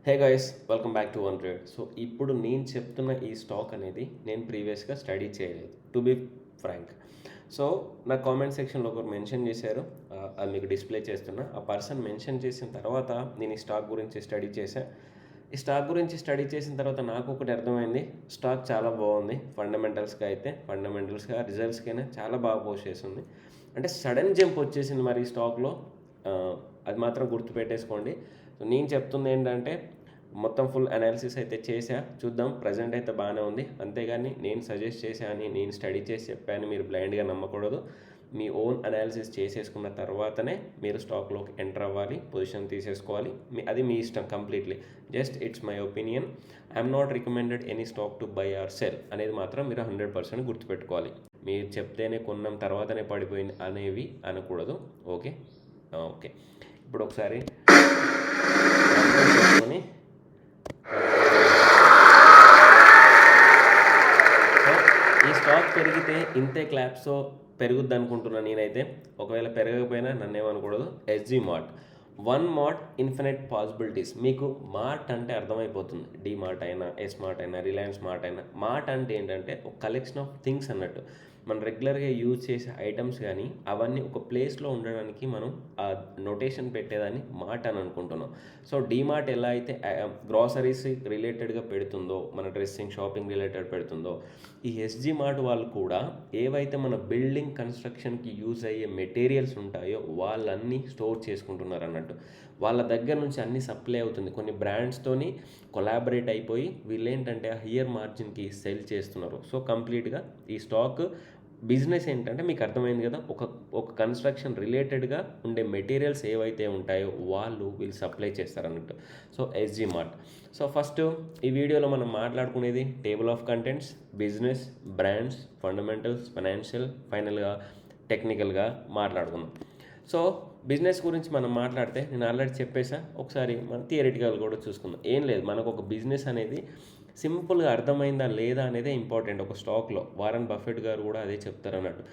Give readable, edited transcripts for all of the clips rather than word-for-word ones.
Hey guys, welcome back to one trade. So ఇప్పుడు నేను చెప్తున్న ఈ స్టాక్ అనేది నేను ప్రీవియస్గా స్టడీ చేయలేదు, టు బీ ఫ్రాంక్. సో నా కామెంట్ సెక్షన్లో ఒకరు మెన్షన్ చేశారు, అది మీకు డిస్ప్లే చేస్తున్నా. ఆ పర్సన్ మెన్షన్ చేసిన తర్వాత నేను ఈ స్టాక్ గురించి స్టడీ చేశాను. ఈ స్టాక్ గురించి స్టడీ చేసిన తర్వాత నాకు ఒకటి అర్థమైంది, స్టాక్ చాలా బాగుంది. ఫండమెంటల్స్గా రిజల్ట్స్కైనా చాలా బాగా పోస్ట్ చేస్తుంది. అంటే సడన్ జంప్ వచ్చేసింది మరి ఈ స్టాక్లో, అది మాత్రం గుర్తుపెట్టేసుకోండి. సో నేను చెప్తుంది ఏంటంటే మొత్తం ఫుల్ అనాలిసిస్ అయితే చూద్దాం. ప్రజెంట్ అయితే బాగానే ఉంది, అంతేగాని నేను సజెస్ట్ చేశాను, నేను స్టడీ చేసి చెప్పాను మీరు బ్లైండ్గా నమ్మకూడదు. మీ ఓన్ అనాలిసిస్ చేసేసుకున్న తర్వాతనే మీరు స్టాక్లోకి ఎంటర్ అవ్వాలి, పొజిషన్ తీసేసుకోవాలి. అది మీ ఇష్టం completely. Just it's my opinion. I'm not recommended any stock to buy or sell అనేది మాత్రం మీరు 100% గుర్తుపెట్టుకోవాలి. మీరు చెప్తేనే కొన్నాం తర్వాతనే పడిపోయింది అనేవి అనకూడదు. ఓకే ఓకే ఇప్పుడు ఒకసారి చెప్పుకొని ఈ స్టాక్ పెరిగితే ఇంతే క్లాప్స్తో పెరుగుద్ది అనుకుంటున్నాను నేనైతే. ఒకవేళ పెరగకపోయినా నన్ను ఏమనకూడదు. SG mart, one mart infinite possibilities. మీకు మార్ట్ అంటే అర్థమైపోతుంది. డి మార్ట్ అయినా, ఎస్ మార్ట్ అయినా, రిలయన్స్ మార్ట్ అయినా. మార్ట్ అంటే ఏంటంటే ఒక కలెక్షన్ ఆఫ్ థింగ్స్ అన్నట్టు. మనం రెగ్యులర్గా యూజ్ చేసే ఐటమ్స్ కానీ అవన్నీ ఒక ప్లేస్లో ఉండడానికి మనం ఆ నోటేషన్ పెట్టేదాన్ని మార్ట్ అని అనుకుంటున్నాం. సో డీమార్ట్ ఎలా అయితే గ్రాసరీస్ రిలేటెడ్గా పెడుతుందో, మన డ్రెస్సింగ్ షాపింగ్ రిలేటెడ్ పెడుతుందో, ఈ ఎస్జీ మార్ట్ వాళ్ళు కూడా ఏవైతే మన బిల్డింగ్ కన్స్ట్రక్షన్కి యూజ్ అయ్యే మెటీరియల్స్ ఉంటాయో వాళ్ళన్నీ స్టోర్ చేసుకుంటున్నారు అన్నట్టు. వాళ్ళ దగ్గర నుంచి అన్ని సప్లై అవుతుంది. కొన్ని బ్రాండ్స్తోని కొలాబరేట్ అయిపోయి వీళ్ళు ఏంటంటే హయ్యర్ మార్జిన్కి సెల్ చేస్తున్నారు. సో కంప్లీట్గా ఈ స్టాక్ బిజినెస్ ఏంటంటే మీకు అర్థమైంది కదా, ఒక కన్స్ట్రక్షన్ రిలేటెడ్గా ఉండే మెటీరియల్స్ ఏవైతే ఉంటాయో వీళ్ళు సప్లై చేస్తారన్నట్టు. So SG mart. So first ఈ వీడియోలో మనం మాట్లాడుకునేది table of contents, business, brands, fundamentals, financial, ఫైనల్గా టెక్నికల్గా మాట్లాడుకుందాం. సో బిజినెస్ గురించి మనం మాట్లాడితే నేను ఆల్రెడీ చెప్పేసా, ఒకసారి మనం థియరిటికల్ కూడా చూసుకుందాం. ఏం లేదు, మనకు ఒక బిజినెస్ అనేది సింపుల్గా అర్థమైందా లేదా అనేదే ఇంపార్టెంట్ ఒక స్టాక్లో. వారన్ బఫెట్ గారు కూడా అదే చెప్తారు అన్నట్టు.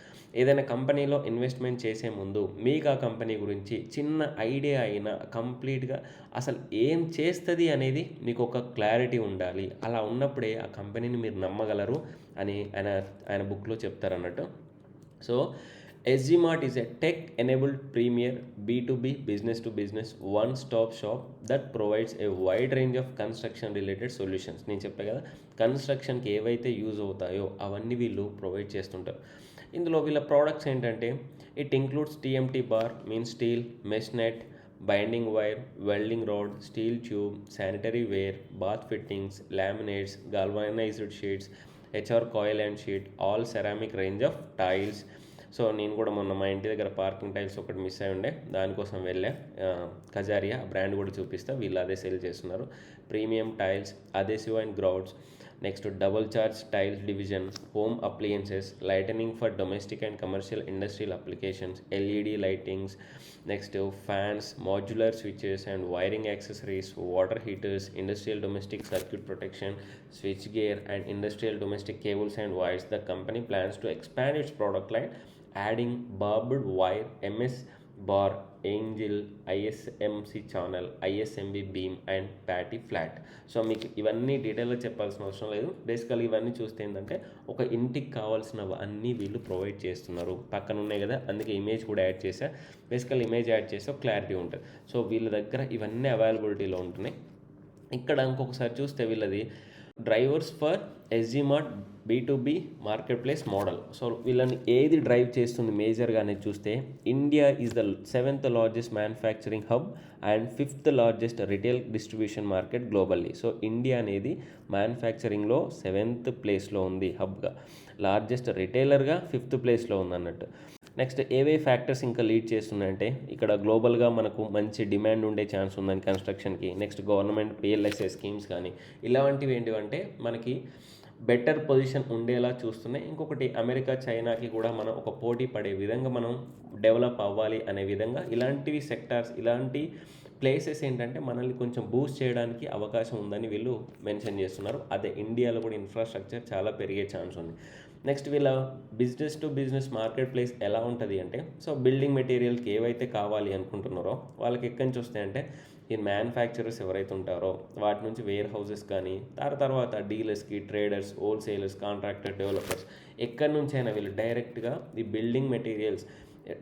ఏదైనా కంపెనీలో ఇన్వెస్ట్మెంట్ చేసే ముందు మీకు ఆ కంపెనీ గురించి చిన్న ఐడియా అయినా కంప్లీట్గా అసలు ఏం చేస్తుంది అనేది మీకు ఒక క్లారిటీ ఉండాలి. అలా ఉన్నప్పుడే ఆ కంపెనీని మీరు నమ్మగలరు అని ఆయన బుక్లో చెప్తారన్నట్టు. So SG Mart is a tech-enabled premier B2B business-to-business one-stop shop that provides a wide range of construction-related solutions. నేను చెప్పే కదా, కన్స్ట్రక్షన్కి ఏవైతే యూజ్ అవుతాయో అవన్నీ వీళ్ళు ప్రొవైడ్ చేస్తుంటారు. ఇందులో వీళ్ళ ప్రోడక్ట్స్ ఏంటంటే it includes TMT bar, mean steel, mesh net, binding wire, welding rod, steel tube, sanitary ware, bath fittings, laminates, galvanised sheets, HR coil and sheet, all ceramic range of tiles. So నేను కూడా మొన్న మా ఇంటి దగ్గర parking tiles ఒకటి miss అయి ఉండే, దానికోసం వెళ్ళా. కజారియా బ్రాండ్ కూడా చూపిస్తా, వీళ్ళు అదే సేల్ చేస్తున్నారు. Premium tiles, adhesive and grouts, next double charge tiles division, home appliances, lighting for domestic and commercial industrial applications, LED lightings, next fans, modular switches and wiring accessories, water heaters, industrial domestic circuit protection, switch gear and industrial domestic cables and wires. The company plans to expand its product line, adding barbed wire, MS bar, angel, ISMC channel, ISMB beam and patty flat. So మీకు ఇవన్నీ డీటెయిల్గా చెప్పాల్సిన అవసరం లేదు. బేసికల్ ఇవన్నీ చూస్తే ఏంటంటే ఒక ఇంటికి కావాల్సినవి అన్నీ వీళ్ళు ప్రొవైడ్ చేస్తున్నారు. పక్కన ఉన్నాయి కదా, అందుకే ఇమేజ్ కూడా యాడ్ చేశా. బేసికల్ ఇమేజ్ యాడ్ చేస్తే క్లారిటీ ఉంటుంది. సో వీళ్ళ దగ్గర ఇవన్నీ అవైలబిలిటీలో ఉంటున్నాయి. ఇక్కడ ఇంకొకసారి చూస్తే వీళ్ళది drivers for SG Mart B2B market place model. So వీళ్ళని ఏది డ్రైవ్ చేస్తుంది మేజర్గా అనేది చూస్తే, India is the 7th largest manufacturing hub and 5th largest retail distribution market globally. So India అనేది మ్యానుఫ్యాక్చరింగ్లో 7th ప్లేస్లో ఉంది హబ్గా, లార్జెస్ట్ రిటైలర్గా 5th ప్లేస్లో ఉంది అన్నట్టు. నెక్స్ట్ ఏవే ఫ్యాక్టర్స్ ఇంకా లీడ్ చేస్తున్నాయంటే, ఇక్కడ గ్లోబల్గా మనకు మంచి డిమాండ్ ఉండే ఛాన్స్ ఉందని కన్స్ట్రక్షన్కి. నెక్స్ట్ గవర్నమెంట్ PLSA స్కీమ్స్ కానీ ఇలాంటివి ఏంటివంటే మనకి బెటర్ పొజిషన్ ఉండేలా చూస్తున్నాయి. ఇంకొకటి అమెరికా, చైనాకి కూడా మనం ఒక పోటీ పడే విధంగా మనం డెవలప్ అవ్వాలి అనే విధంగా ఇలాంటివి సెక్టార్స్, ఇలాంటి ప్లేసెస్ ఏంటంటే మనల్ని కొంచెం బూస్ట్ చేయడానికి అవకాశం ఉందని వీళ్ళు మెన్షన్ చేస్తున్నారు. అదే ఇండియాలో కూడా ఇన్ఫ్రాస్ట్రక్చర్ చాలా పెరిగే ఛాన్స్ ఉంది. నెక్స్ట్ వీళ్ళ business to business market place ఎలా ఉంటుంది అంటే, సో బిల్డింగ్ మెటీరియల్కి ఏవైతే కావాలి అనుకుంటున్నారో వాళ్ళకి ఎక్కడి నుంచి వస్తాయంటే ఈ మ్యానుఫ్యాక్చరర్స్ ఎవరైతే ఉంటారో వాటి నుంచి వేర్ హౌసెస్ కానీ తర్వాత డీలర్స్కి, ట్రేడర్స్, హోల్సేలర్స్, కాంట్రాక్టర్, డెవలపర్స్ ఎక్కడి నుంచైనా వీళ్ళు డైరెక్ట్గా ఈ బిల్డింగ్ మెటీరియల్స్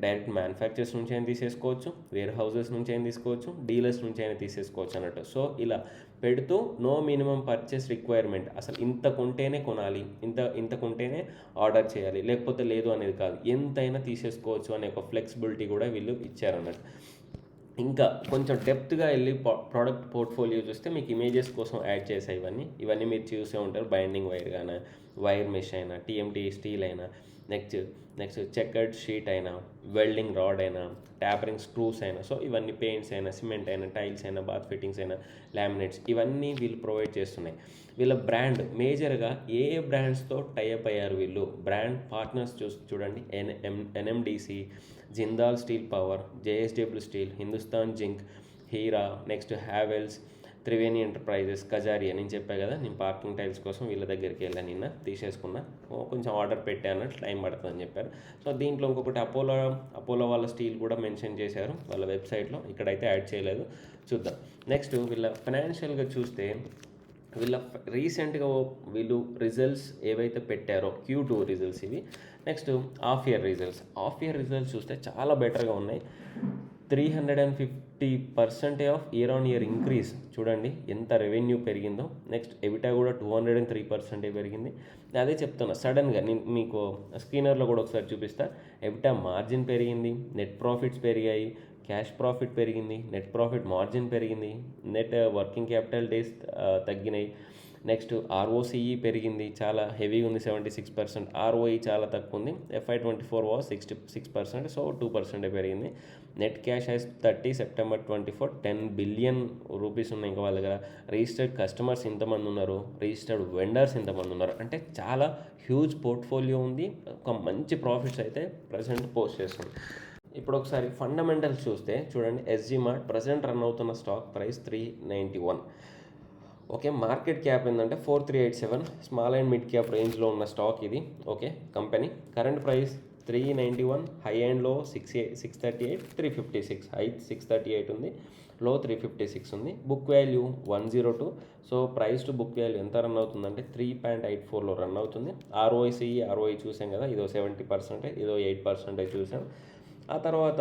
డైరెక్ట్ మ్యానుఫ్యాక్చర్స్ నుంచి అయినా తీసేసుకోవచ్చు, వేర్ హౌసెస్ నుంచి అయినా తీసుకోవచ్చు, డీలర్స్ నుంచి అయినా తీసేసుకోవచ్చు అన్నట్టు. సో ఇలా పెడుతూ నో మినిమం పర్చేస్ రిక్వైర్మెంట్, అసలు ఇంత కొంటేనే కొనాలి, ఇంత కొంటేనే ఆర్డర్ చేయాలి, లేకపోతే లేదు అనేది కాదు, ఎంతైనా తీసేసుకోవచ్చు అనే ఒక ఫ్లెక్సిబిలిటీ కూడా వీళ్ళు ఇచ్చారన్నట్టు. ఇంకా కొంచెం డెప్త్గా వెళ్ళి ప్రోడక్ట్ పోర్ట్ఫోలియో చూస్తే మీకు ఇమేజెస్ కోసం యాడ్ చేసే ఇవన్నీ మీరు చూసే ఉంటారు. బైండింగ్ వైర్ కానీ, వైర్ మెష్ అయినా, టీఎంటీ స్టీల్ అయినా, నెక్స్ట్ చెక్కర్డ్ షీట్ అయినా, వెల్డింగ్ రాడ్ అయినా, ట్యాపరింగ్ స్క్రూస్ అయినా, సో ఇవన్నీ పెయింట్స్ అయినా, సిమెంట్ అయినా, టైల్స్ అయినా, బాత్ ఫిట్టింగ్స్ అయినా, లామినేట్స్, ఇవన్నీ వీళ్ళు ప్రొవైడ్ చేస్తున్నాయి. వీళ్ళ బ్రాండ్ మేజర్గా ఏ బ్రాండ్స్తో టైఅప్ అయ్యారు వీళ్ళు, బ్రాండ్ పార్ట్నర్స్ చూడండి. NMDC, Jindal steel power, JSW steel, Hindustan zinc, Hira, next Havells, Triveni enterprises, Kajaria. నేను చెప్పా కదా, నేను పార్కింగ్ టైల్స్ కోసం వీళ్ళ దగ్గరికి వెళ్ళాను, నిన్న తీసేసుకున్నా, కొంచెం ఆర్డర్ పెట్టాను, టైం పడుతుందని చెప్పారు. సో దీంట్లో ఇంకొకటి అపోలో వాళ్ళ స్టీల్ కూడా మెన్షన్ చేశారు వాళ్ళ వెబ్సైట్లో, ఇక్కడైతే యాడ్ చేయలేదు, చూద్దాం. నెక్స్ట్ వీళ్ళ ఫైనాన్షియల్గా చూస్తే వీళ్ళ రీసెంట్గా వీళ్ళు రిజల్ట్స్ ఏవైతే పెట్టారో Q2 రిజల్ట్స్ ఇవి. నెక్స్ట్ హాఫ్ ఇయర్ రిజల్ట్స్ చూస్తే చాలా బెటర్గా ఉన్నాయి. 350% of year on year increase, చూడండి ఎంత రెవెన్యూ పెరిగిందో. నెక్స్ట్ ఎబిటా కూడా 203% పెరిగింది. అదే చెప్తున్నా, సడన్గా నేను మీకు స్క్రీనర్లో కూడా ఒకసారి చూపిస్తా. ఎబిటా మార్జిన్ పెరిగింది, నెట్ ప్రాఫిట్స్ పెరిగాయి, క్యాష్ ప్రాఫిట్ పెరిగింది, నెట్ ప్రాఫిట్ మార్జిన్ పెరిగింది, నెట్ వర్కింగ్ క్యాపిటల్ డేస్ తగ్గినాయి. నెక్స్ట్ ROCE పెరిగింది, చాలా హెవీగా ఉంది, 76%. ROE చాలా తక్కువ ఉంది, FY24 వాజ్ 66%, సో 2% పెరిగింది. Net cash has 30 September 24, 10 billion rupees ఉన్నాయి ఇంకా వాళ్ళ దగ్గర. రిజిస్టర్డ్ కస్టమర్స్ ఇంతమంది ఉన్నారు, రిజిస్టర్డ్ వెండర్స్ ఇంతమంది ఉన్నారు, అంటే చాలా హ్యూజ్ పోర్ట్ఫోలియో ఉంది. ఒక మంచి ప్రాఫిట్స్ అయితే ప్రజెంట్ పోస్ట్ చేస్తుంది. ఇప్పుడు ఒకసారి ఫండమెంటల్స్ చూస్తే చూడండి, SG మార్ట్ ప్రజెంట్ రన్ అవుతున్న stock price 391. Okay, market cap ఏంటంటే 4387, స్మాల్ అండ్ మిడ్ క్యాప్ రేంజ్లో ఉన్న స్టాక్ ఇది. Okay, company current price 391, high అండ్లో 638, 356, హై 638 ఉంది, లో 356 ఉంది. Book value 102. So price to book value ఎంత రన్ అవుతుందంటే 3.84లో రన్ అవుతుంది. ROE చూసాం కదా, ఇదో 70%, ఇదో 8% చూసాం. ఆ తర్వాత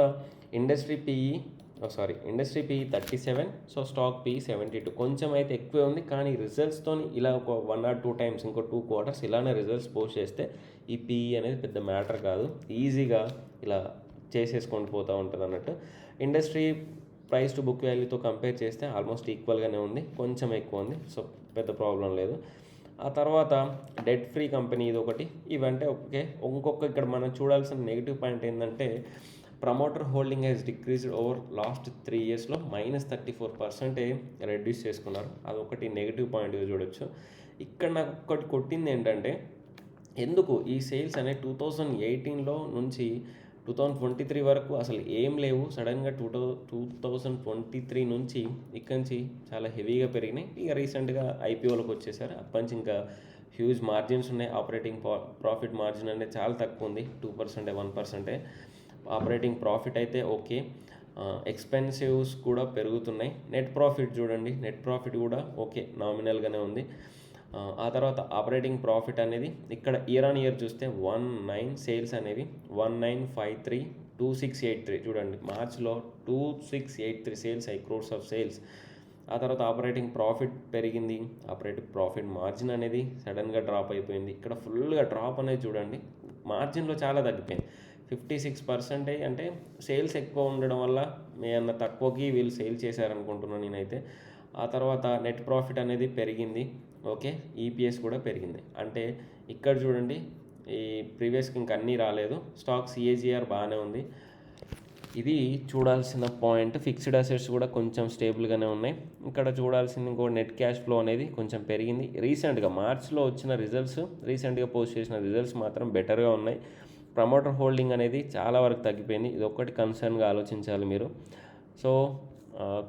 industry PE 37, so stock PE 72. కొంచెం అయితే ఎక్కువే ఉంది, కానీ రిజల్ట్స్తో ఇలా ఒక 1 or 2 టైమ్స్, ఇంకో 2 quarters ఇలానే రిజల్ట్స్ పోస్ట్ చేస్తే ఈ PE అనేది పెద్ద మ్యాటర్ కాదు, ఈజీగా ఇలా చేసేసుకొని పోతూ ఉంటుంది అన్నట్టు. ఇండస్ట్రీ ప్రైస్ టు బుక్ వాల్యూతో కంపేర్ చేస్తే ఆల్మోస్ట్ ఈక్వల్గానే ఉంది, కొంచెం ఎక్కువ ఉంది, సో పెద్ద ప్రాబ్లం లేదు. ఆ తర్వాత డెట్ ఫ్రీ కంపెనీ ఇది ఒకటి. ఇవంటే ఓకే. ఇంకొక ఇక్కడ మనం చూడాల్సిన నెగిటివ్ పాయింట్ ఏంటంటే promoter holding has decreased over last 3 yearsలో -34% రెడ్యూస్ చేసుకున్నారు. అదొకటి నెగిటివ్ పాయింట్గా చూడొచ్చు. ఇక్కడ నాకు ఒకటి కొట్టింది ఏంటంటే, ఎందుకు ఈ సేల్స్ అనేవి 2018లో నుంచి 2023 వరకు అసలు ఏం లేవు, సడన్గా 2023 నుంచి ఇక్కడి నుంచి చాలా హెవీగా పెరిగినాయి. ఇక రీసెంట్గా IPOలోకి వచ్చేసారు, అప్పటి నుంచి ఇంకా హ్యూజ్ మార్జిన్స్ ఉన్నాయి. ఆపరేటింగ్ ప్రాఫిట్ మార్జిన్ అనేది చాలా తక్కువ ఉంది, 2%, 1%. ఆపరేటింగ్ ప్రాఫిట్ అయితే ఓకే, ఎక్స్పెన్సివ్స్ కూడా పెరుగుతున్నాయి. నెట్ ప్రాఫిట్ చూడండి, నెట్ ప్రాఫిట్ కూడా ఓకే, నామినల్గానే ఉంది. ఆ తర్వాత ఆపరేటింగ్ ప్రాఫిట్ అనేది ఇక్కడ ఇయర్ ఆన్ ఇయర్ చూస్తే 19 సేల్స్ అనేవి 1953, 2683, చూడండి మార్చ్లో 2683 సేల్స్, 5 crores ఆఫ్ సేల్స్. ఆ తర్వాత ఆపరేటింగ్ ప్రాఫిట్ పెరిగింది, ఆపరేటింగ్ ప్రాఫిట్ మార్జిన్ అనేది సడన్గా డ్రాప్ అయిపోయింది. ఇక్కడ ఫుల్గా డ్రాప్ అనేది చూడండి, మార్జిన్లో చాలా తగ్గిపోయింది, 56%. అంటే సేల్స్ ఎక్కువ ఉండడం వల్ల ఏమన్నా తక్కువకి వీళ్ళు సేల్ చేశారనుకుంటున్నాను నేనైతే. ఆ తర్వాత నెట్ ప్రాఫిట్ అనేది పెరిగింది, ఓకే, EPS కూడా పెరిగింది. అంటే ఇక్కడ చూడండి, ఈ ప్రీవియస్కి ఇంక అన్నీ రాలేదు, స్టాక్ CAGR బాగానే ఉంది. ఇది చూడాల్సిన పాయింట్. ఫిక్స్డ్ అసెట్స్ కూడా కొంచెం స్టేబుల్గానే ఉన్నాయి. ఇక్కడ చూడాల్సింది ఇంకో నెట్ క్యాష్ ఫ్లో అనేది కొంచెం పెరిగింది. రీసెంట్గా మార్చ్లో వచ్చిన రిజల్ట్స్, రీసెంట్గా పోస్ట్ చేసిన రిజల్ట్స్ మాత్రం బెటర్గా ఉన్నాయి. ప్రమోటర్ హోల్డింగ్ అనేది చాలా వరకు తగ్గిపోయింది, ఇది ఒక్కటి కన్సర్న్గా ఆలోచించాలి మీరు. సో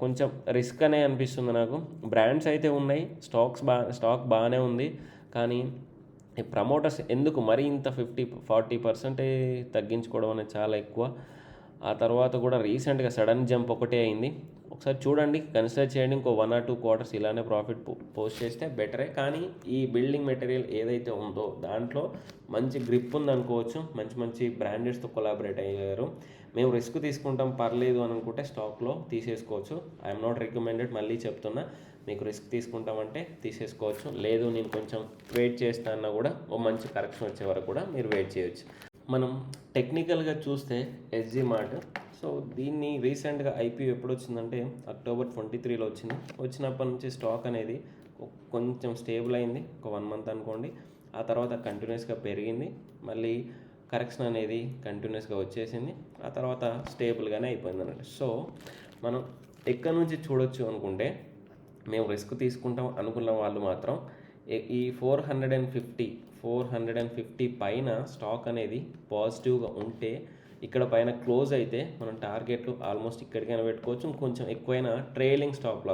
కొంచెం రిస్క్ అనే అనిపిస్తుంది నాకు. బ్రాండ్స్ అయితే ఉన్నాయి, స్టాక్ బాగానే ఉంది, కానీ ప్రమోటర్స్ ఎందుకు మరీ ఇంత 50-40% తగ్గించుకోవడం అనేది చాలా ఎక్కువ. ఆ తర్వాత కూడా రీసెంట్గా సడన్ జంప్ ఒకటే అయింది, ఒకసారి చూడండి, కన్సిడర్ చేయండి. ఇంకో 1 or 2 quarters ఇలానే ప్రాఫిట్ పోస్ట్ చేస్తే బెటరే. కానీ ఈ బిల్డింగ్ మెటీరియల్ ఏదైతే ఉందో దాంట్లో మంచి గ్రిప్ ఉందనుకోవచ్చు. మంచి మంచి బ్రాండెడ్స్తో కొలాబరేట్ అయ్యారు. మేము రిస్క్ తీసుకుంటాం పర్లేదు అని అనుకుంటే స్టాక్లో తీసేసుకోవచ్చు. ఐఎమ్ నాట్ రికమెండెడ్, మళ్ళీ చెప్తున్నా. మీకు రిస్క్ తీసుకుంటామంటే తీసేసుకోవచ్చు. లేదు నేను కొంచెం వెయిట్ చేస్తానన్నా కూడా ఓ మంచి కరెక్షన్ వచ్చే వరకు కూడా మీరు వెయిట్ చేయొచ్చు. మనం టెక్నికల్గా చూస్తే ఎస్జీ మార్ట్, సో దీన్ని రీసెంట్గా ఐపీఓ ఎప్పుడు వచ్చిందంటే October 23లో వచ్చింది. వచ్చినప్పటి నుంచి స్టాక్ అనేది కొంచెం స్టేబుల్ అయింది, ఒక 1 month అనుకోండి. ఆ తర్వాత కంటిన్యూస్గా పెరిగింది, మళ్ళీ కరెక్షన్ అనేది కంటిన్యూస్గా వచ్చేసింది, ఆ తర్వాత స్టేబుల్గానే అయిపోయింది అన్నట్టు. సో మనం ఎక్కడి నుంచి చూడొచ్చు అనుకుంటే, మేము రిస్క్ తీసుకుంటాం అనుకున్న వాళ్ళు మాత్రం ఈ 450 పైన స్టాక్ అనేది పాజిటివ్గా ఉంటే, ఇక్కడ పైన క్లోజ్ అయితే మనం టార్గెట్లు ఆల్మోస్ట్ ఇక్కడికైనా పెట్టుకోవచ్చు. ఇంకొంచెం ఎక్కువైనా ట్రైలింగ్ స్టాప్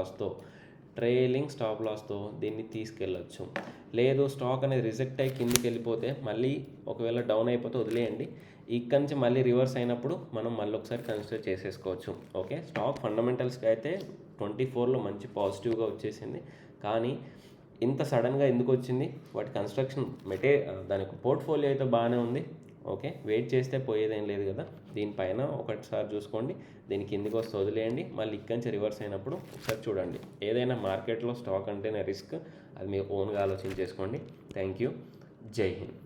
లాస్తో దీన్ని తీసుకెళ్ళచ్చు. లేదు స్టాక్ అనేది రిజెక్ట్ అయ్యి కిందికి వెళ్ళిపోతే మళ్ళీ ఒకవేళ డౌన్ అయిపోతే వదిలేయండి. ఇక్కడి నుంచి మళ్ళీ రివర్స్ అయినప్పుడు మనం మళ్ళీ ఒకసారి కన్సిడర్ చేసేసుకోవచ్చు. ఓకే, స్టాక్ ఫండమెంటల్స్కి అయితే 24లో మంచి పాజిటివ్గా వచ్చేసింది. కానీ ఇంత సడన్గా ఎందుకు వచ్చింది? వాటి కన్స్ట్రక్షన్ దానికి పోర్ట్ఫోలియో అయితే బాగానే ఉంది. ఓకే, వెయిట్ చేస్తే పోయేదేం లేదు కదా. దీనిపైన ఒకటిసారి చూసుకోండి, దీనికి కిందికి వస్తే వదిలేయండి. మళ్ళీ ఇక్కడి నుంచి రివర్స్ అయినప్పుడు ఒకసారి చూడండి. ఏదైనా మార్కెట్లో స్టాక్ అంటేనే రిస్క్, అది మీరు ఓన్గా ఆలోచించేసుకోండి. Thank you. జై హింద్.